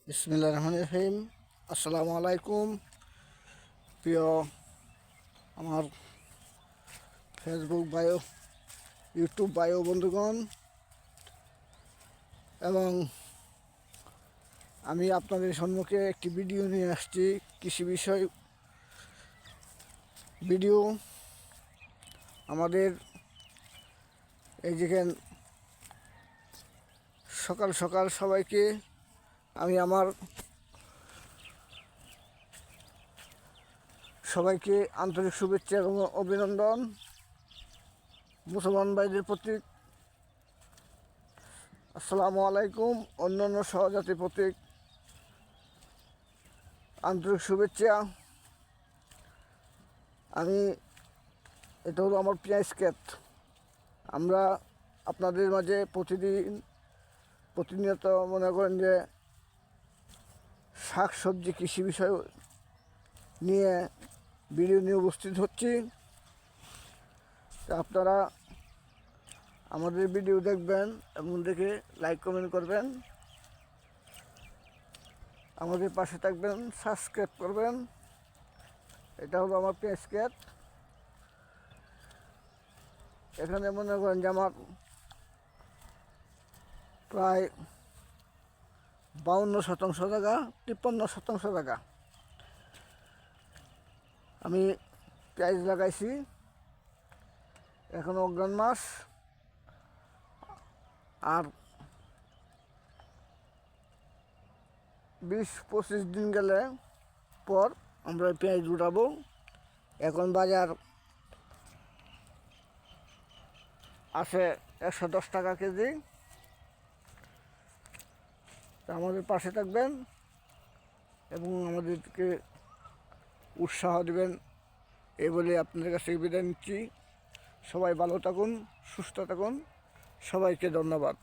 বিসমিল্লাহির রহমানির রহিম। আসসালামু আলাইকুম। প্রিয় আমার ফেসবুক বায়ো, ইউটিউব বায়ো বন্ধুগণ, এবং আমি আপনাদের সম্মুখে একটি ভিডিও নিয়ে আসছি, কৃষি বিষয় ভিডিও। আমাদের এই যেখান সকাল সকাল সবাইকে আমি আমার সবাইকে আন্তরিক শুভেচ্ছা এবং অভিনন্দন। মুসলমান ভাইদের প্রতি আসসালামু আলাইকুম, অন্যান্য সহজাতির প্রতি আন্তরিক শুভেচ্ছা। এটা হলো আমার পেঁয়াজ ক্ষেত। আমরা আপনাদের মাঝে প্রতিনিয়ত মনে করেন যে শাক সবজি কৃষি বিষয় নিয়ে ভিডিও নিয়ে উপস্থিত হচ্ছি। তা আপনারা আমাদের ভিডিও দেখবেন এবং দেখে লাইক কমেন্ট করবেন, আমাদের পাশে থাকবেন, সাবস্ক্রাইব করবেন। এটা হলো আমার পেঁয়াজ ক্ষেত। এখানে মনে করেন যে আমার প্রায় 52% জায়গা, 53% জায়গা আমি পেঁয়াজ লাগাইছি। এখন অগ্রহণ মাস, আর 20-25 দিন গেলে পর আমরা পেঁয়াজ উঠাবো। এখন বাজার আছে 110 টাকা কেজি। তা আমাদের পাশে থাকবেন এবং আমাদেরকে উৎসাহ দেবেন, এই বলে আপনাদের কাছে বিদায় নিচ্ছি। সবাই ভালো থাকুন, সুস্থ থাকুন। সবাইকে ধন্যবাদ।